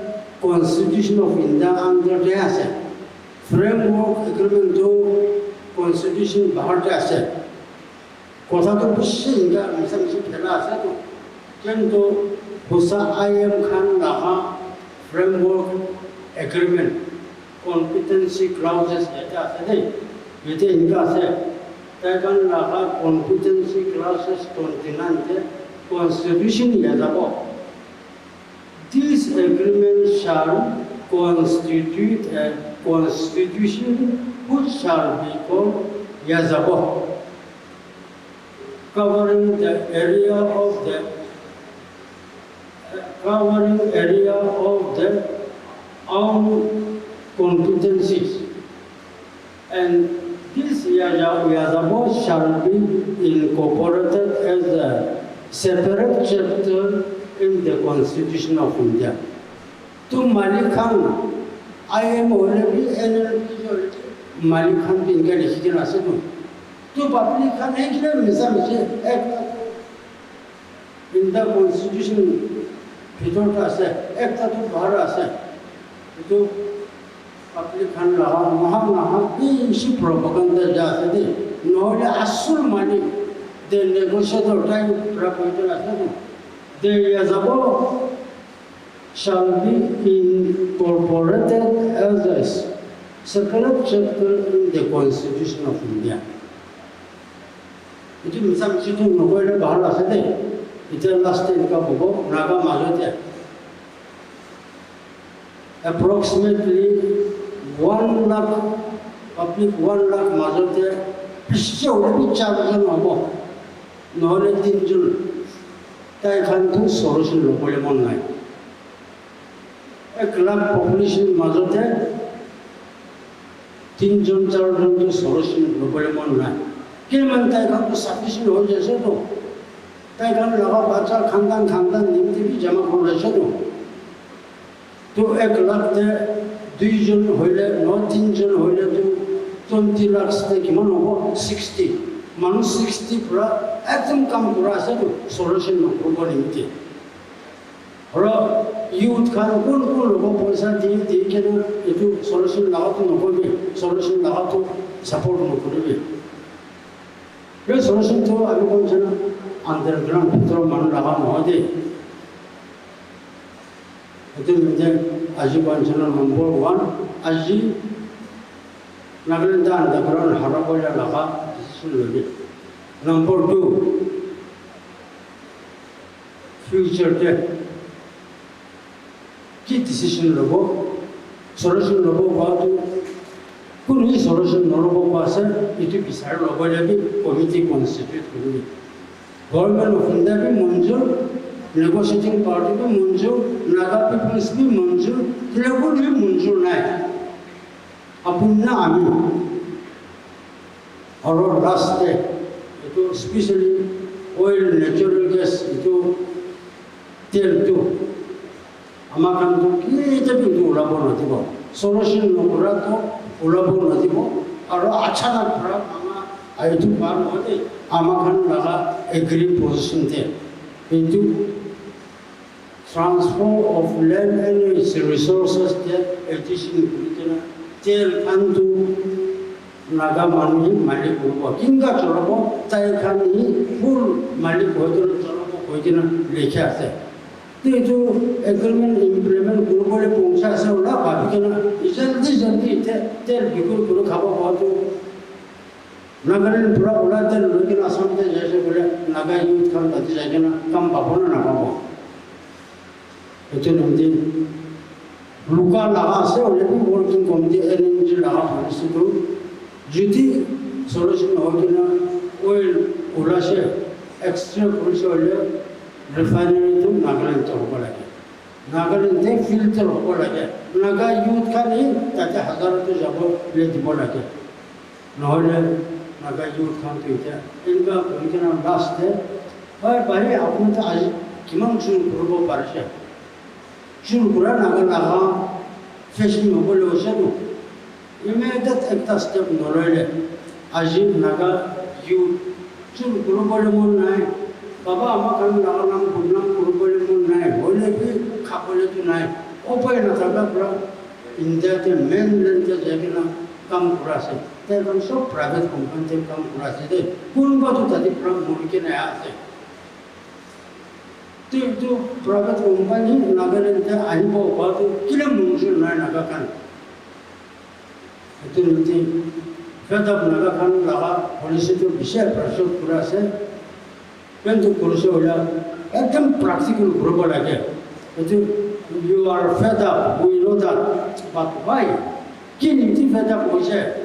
Constitution of India under the asset framework agreement to Constitution Bharat asset kotha to bishi inga misam se phela ase to kento hosa IM Khan laha framework agreement competency clauses eta ase yete inga ase Takan laha competency clauses 29 Constitution yadabo. This agreement shall constitute a constitution which shall be called Yazabo, covering the area of the own competencies and this Yazabo shall be incorporated as a separate chapter in the Constitution of India. To Malikan, I am already Malikan being a Hikin Asadu. To Publican in the Constitution, Pidota said, Ekta to Bhara said, to kan laha maha isi propaganda jahate nohole asul money the negotiator time proposal asadu they yazabo shall be incorporated as a separate chapter in the Constitution of India. Itu misal situ nohole bahal asade itu last time ka bogo naga majote approximately 1 lakh public 1 lakh majote pisce ubi 4 জন হবো নহলে 3 জন তাই খান্তু সরসল বলে মন নাই 1 lakh population মাঝতে 3 জন 4 জন তো সরসল বলে মন নাই কে মান তাই খান্তু সাফিসিয়েন্ট হয়ে যাচ্ছে তো তাই খান লাগা বাচ্চা খানদান নিমতি জমা করেছে তো 1 লাখ তে 2 জন হইলে 3 জন হইলে তো 20 লাখ থেকে কিমান হবো 60 মানুষ 60 পুরা একদম কাম করা আছে তো সলিউশন করব নিমতি আর ইউথ খান কোন লোক পয়সা দিয়ে কেন একটু সলিউশন লাগাতো নকরবে সলিউশন লাগাতো সাপোর্ট নকরবে এই সলিউশন তো আমি বলছি না আন্ডারগ্রাউন্ড ভিতর মানুষ লাগানো হয় itu menjadi aji pancana nomor 1 aji Nagaland underground harapola laga suluri number 2 future te ki decision lobo solution lobo batu kuni solution lobo pasa itu bisa lobo jadi committee constitute kuri government of India bi manjur negotiating party को मंजूर Naga peoples भी मंजूर त्रिपुर भी मंजूर नहीं अपन ना आमी और रास्ते itu especially oil natural gas itu तेल तो amakan तो kita भी तो उलाबो नहीं बो solution नोकरा तो उलाबो नहीं बो और अच्छा ना पड़ा आमा itu बार होते amakan लगा agree position थे itu transfer of land and its resources that addition to tel kandu naga mani malik hobo kinga cholobo tai khani full malik hoidon cholobo hoidina lekhe ase to agreement implement globally pongsa ase ola bhabikena jaldi tel bikur kuro khabo bahtu nagarin pura ola tel lekin asam te jaise bole naga youth khan dati jagena kam babona na babo itu nanti luka laga se oleh pun working committee arrange laga polisi tu jadi solution hoina oil ola se extra polisi oleh refinery tu Nagaland to hoga lage Nagaland te filter hoga lage naga youth khani tate hazar to jabo le dibo lage নহলে naga youth khan tu ita inga koikena last hai bhai apun ta aaj kiman chun korbo parise Chulgura naga fashion mobile osadu. Immediate ekta step nolole. Aji naga you chulgura bole mon nai. Baba amakan naga nam bunam kurubole mon nai. Bole bi khapole tu nai. Opai na thaga pura India te mainland te jagina kam pura se. Te kam so private company te kam pura se de. Kunba tu tadi pura mulke na ase. itu private company Nagaland te ahibo batu kila mungkin naik nagakan itu nanti kadang nagakan laga polisi itu bisa pressure kurase bentuk kurase olah ekdom practical berubah lagi itu you are fed up we know that but why kini itu fed up hoise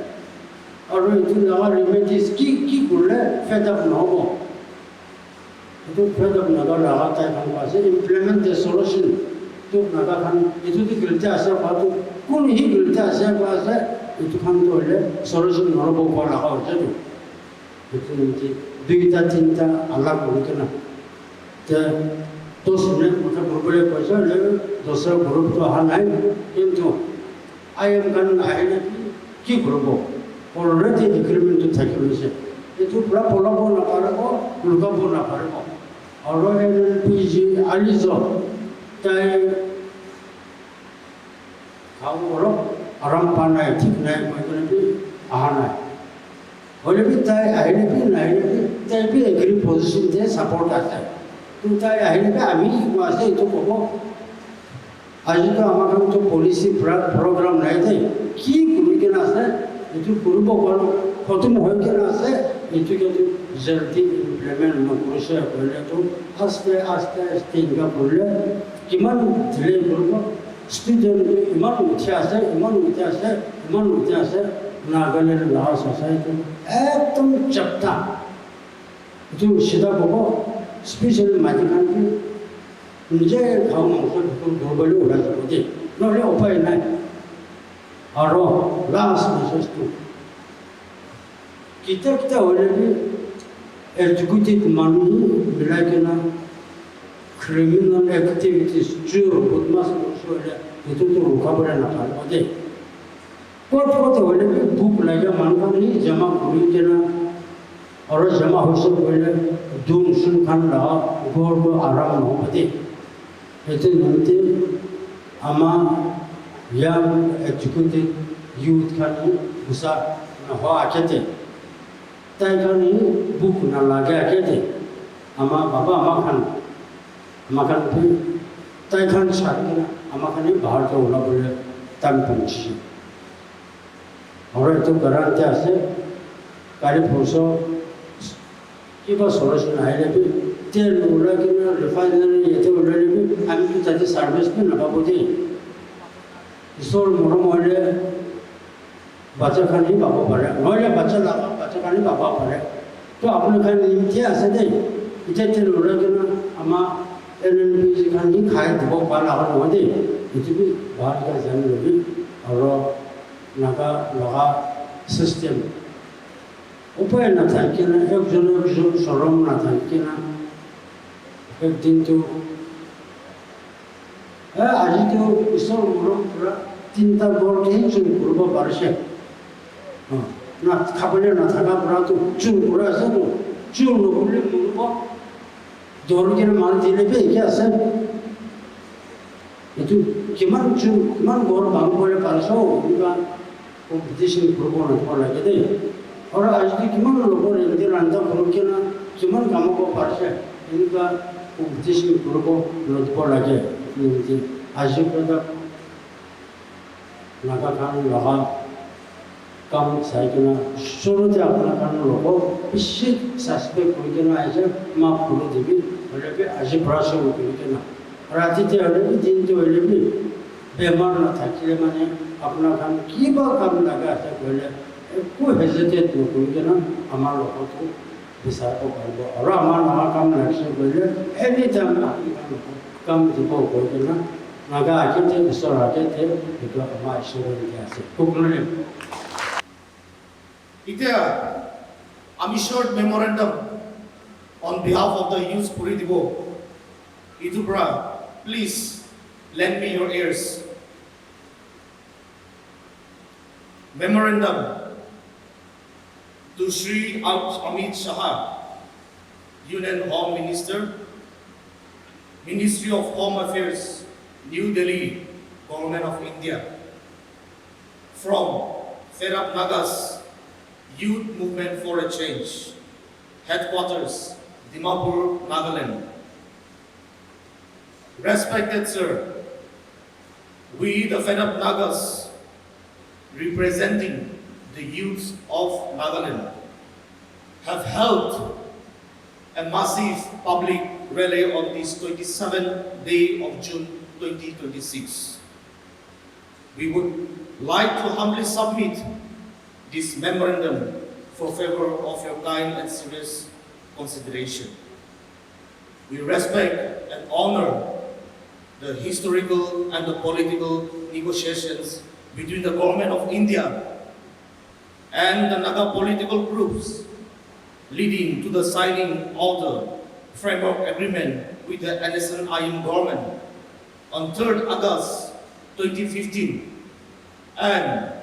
और itu laga remedies ki kurle fed up na hobo itu further naga laga tai kan paase implement the solution to naga kan itu di gilta asa batu kun hi gilta asa paase itu kan to le solution norobo ko laga hoje itu nanti duita tinta ala ko kana te to sune mota global paisa le dosra group to hanai kintu I am kan ahile ki group already agreement to take place itu pura pola bona parabo luga bona parabo और LPG आलिजो ताई खाओ बोलो আৰাম পোৱা নাই ঠিক নাই মই কাৰণে অহা নাই হ'লে তাই আহিলে নাহিলে তাই এগ্ৰি পজিশ্যন যে ছাপৰ্ট আছে কিন্তু তাই আহিলে আমি শিকোৱা আছে এইটো ক'ব আজিতো আমাৰ কাৰণেতো পলিচি প্ৰগ্ৰাম নাই যে কি কৰি কিনে আছে এইটো কৰিব পাৰোঁ খতম হৈ কিনে আছে এইটো কিন্তু জলদি ইমপ্লিমেণ্ট নকৰিছে কৰিলেতো আস্তে আস্তে আস্তে এনেকুৱা কৰিলে কিমান ডিলে কৰিব ষ্টুডেণ্ট ইমান উঠি আছে নাগালেণ্ড লাও ছ'চাইটি একদম চেপ্টা এইটো চিধা ক'ব স্পেচিয়েলি মাটিখানটো নিজে খাওঁ মাংস ধৰিবলৈ ওলাই যাব দেই নহ'লে উপায় নাই আৰু লাষ্ট মেছেজটো কেতিয়া হ'লে এডুকেটেড মানুহ মিলাই কিনে ক্ৰিমিনেল এক্টিভিটিছ চোৰ বদমাছ হ'লে সেইটোতো ৰখাবলৈ নাপাৰিব দেই ক'ত হ'লে ভোক লাগে মানুহখিনি জমা কৰি কিনে আৰু জমা হৈছে কৰিলে দুম চুন খান লগা ঘৰটো আৰাম নহ'ব দেই সেইটো নিমিত্তে আমাৰ ইয়াং এডুকেটেড ইউথখানি গুচা হোৱা আখেতে তাই কাৰণে ভোক নালাগে আখেতে আমাৰ বাবা আমাৰ খান তাই খান চাই কিনে আমাৰ খানি ভাৰতে ওলাবলৈ টাইম পঞ্চিছে আৰু এইটো গেৰাণ্টি আছে কালি বছৰ কিবা চলাচল আহিলে তেল ওলাই কিনে ৰিফাইনাৰী ইয়াতে ওলাই আমিতো তাতে ছাৰ্ভিচটো নাপাব দেই ঈশ্বৰ মৰম হ'লে বাচ্চাখানি পাব পাৰে নহ'লে বাচ্চাখানি পাব পাৰে তো আপোনালোকে নিমিত্তে আছে দেই এতিয়া তেল ওলাই কিনে আমাৰ NNPC-খানি খাই দিব পৰা নহয় দেই এইটো ভালকৈ জানি ল'বি আৰু নাগা লগা চিষ্টেম উপায় নাথাকে না একজনের চরম না থাকে না একদিনটো আজিতো ঈশ্বর মরম পুরা তিনটা বরকেই চুর করব পারছে না খাবলে না থাকা পুরা তো চুর করে আছে তো চুর নকরলে মরব দরকের মাল দিলে একে আছে এইটো কিমান চুর কিমান ঘর ভাঙবলে পারছ কিবা কম্পিটিশন করব না লাগে দেই আৰু আজি কিমান লোকৰ এনেকৈ ৰন্ধা বঢ়াকে না কিমান কাম কৰিব পাৰিছে এনেকুৱা কম্পিটিশ্যন কৰিব ল'ব লাগে আজিৰ পৰা নাগা খান লগা কাম চাই কিনে ওচৰতে আপোনাৰ কাৰণে ল'ব বেছি ছাছপেক্ট কৰি কিনে আহিছে মাক কৰি দিবি হ'লে আজিৰ পৰা চুৰ কৰি কিনে ৰাতিতে হ'লে দিনটো হ'লে বেমাৰ নাথাকিলে মানে আপোনাৰ কাম কিবা কাম লগা আছে কৰিলে একো হেজিটেট নকৰি কিনে আমাৰ লগতো বিচাৰিব পাৰিব আৰু আমাৰ নাগা কাম লাগিছে কৰিলে এনি টাইম কাম দিব কৈ কিনে নাগা আঁকিতে ঈশ্বৰ আঁকিতে সেইটো আমাৰ ঈশ্বৰৰ আছে সকলোৱে এতিয়া আমি short memorandum on behalf of the youth কৰি দিব ইটোৰ পৰা please lend me your ears. Memorandum to Shri Amit Shah, Union Home Minister, Ministry of Home Affairs, New Delhi, Government of India. From Fed Up Nagas Youth Movement for a Change, Headquarters, Dimapur, Nagaland. Respected sir, we the Fed Up Nagas, representing the youth of Nagaland, have held a massive public rally on this 27th day of June 2026. We would like to humbly submit this memorandum for favor of your kind and serious consideration. We respect and honor the historical and the political negotiations between the Government of India and the Naga political groups leading to the signing of the framework agreement with the NSNIM government on 3rd August 2015 and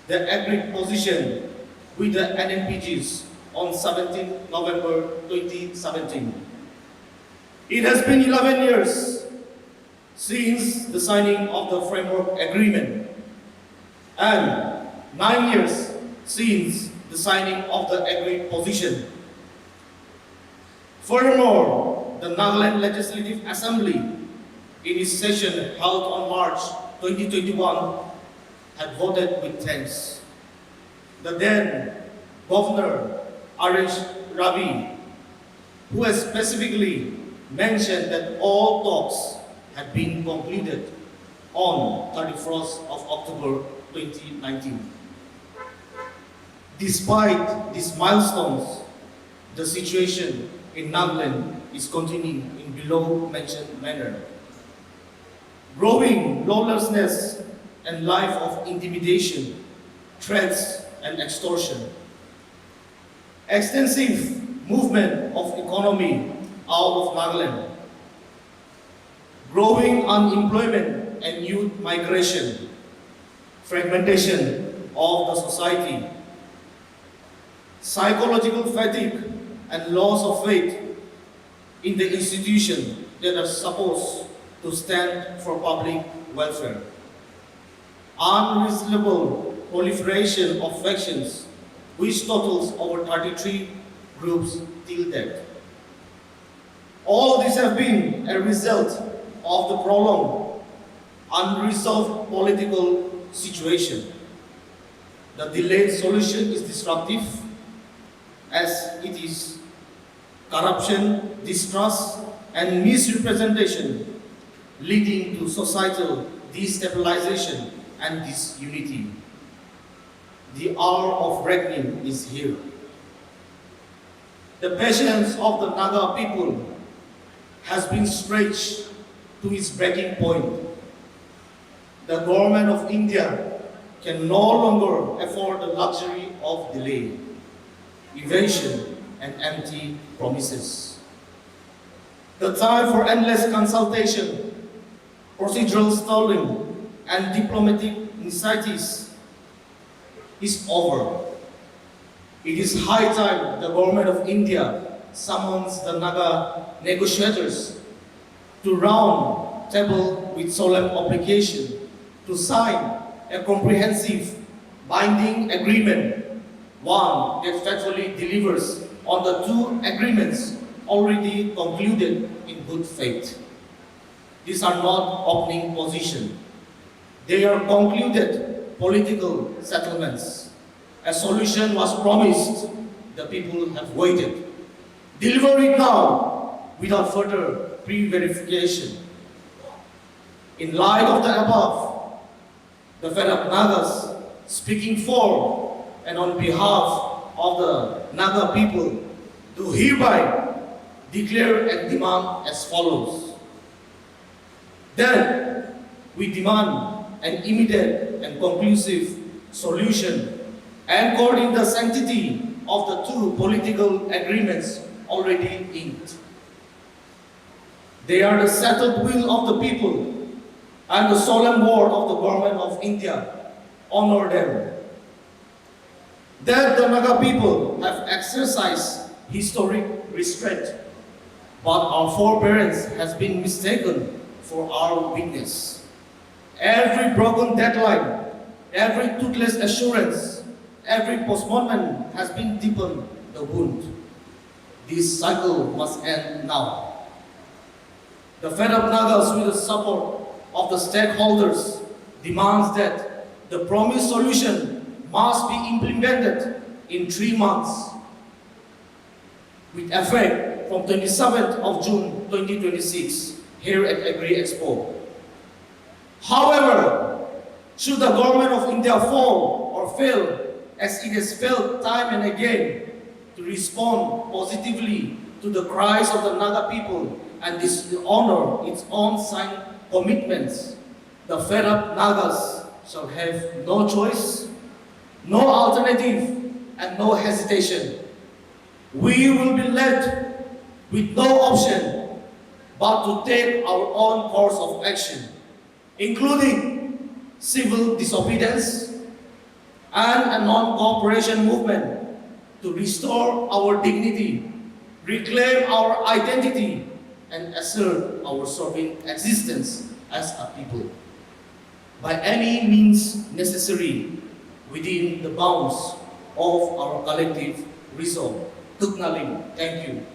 the agreed position with the NNPGs on 17th November 2017. It has been 11 years since the signing of the framework agreement. and 9 years since the signing of the agreed position. Furthermore, the Nagaland Legislative Assembly, in its session held on March 2021, had voted with thanks. The then Governor Arish Ravi, who has specifically mentioned that all talks had been concluded on 31st of October 2019. Despite these milestones, the situation in Nagaland is continuing in below mentioned manner. Growing lawlessness and life of intimidation, threats and extortion. Extensive movement of economy out of Nagaland. Growing unemployment and youth migration. Fragmentation of the society. Psychological fatigue and loss of faith in the institutions that are supposed to stand for public welfare. Unreasonable proliferation of factions, which totals over 33 groups till date. All these have been a result of the prolonged, unresolved political situation. The delayed solution is disruptive, as it is corruption, distrust, and misrepresentation, leading to societal destabilization and disunity. The hour of reckoning is here. The patience of the Naga people has been stretched to its breaking point. The government of India can no longer afford the luxury of delay, evasion, and empty promises. The time for endless consultation, procedural stalling, and diplomatic necessities is over. It is high time the government of India summons the Naga negotiators to round table with solemn obligation to sign a comprehensive binding agreement, one that faithfully delivers on the two agreements already concluded in good faith. These are not opening positions. They are concluded political settlements. A solution was promised. The people have waited. Deliver it now without further pre-verification. In light of the above, the fed up Nagas, speaking for and on behalf of the Naga people, do hereby declare and demand as follows. Then, we demand an immediate and conclusive solution anchored in the sanctity of the two political agreements already inked. They are the settled will of the people, and the solemn word of the government of India. Honor them. That the Naga people have exercised historic restraint, but our forbearance has been mistaken for our weakness. Every broken deadline, every toothless assurance, every postponement has been deepened the wound. This cycle must end now. The fed up Nagas, with the support of the stakeholders, demands that the promised solution must be implemented in 3 months, with effect from 27th of June 2026 here at Agri Expo. However, should the government of India fall or fail, as it has failed time and again, to respond positively to the cries of the Naga people and dishonor its own signed commitments, the fed up Nagas shall have no choice, no alternative, and no hesitation. We will be left with no option but to take our own course of action, including civil disobedience and a non-cooperation movement to restore our dignity, reclaim our identity, and assert our sovereign existence as a people. by any means necessary within the bounds of our collective resolve. Tuknaling, thank you.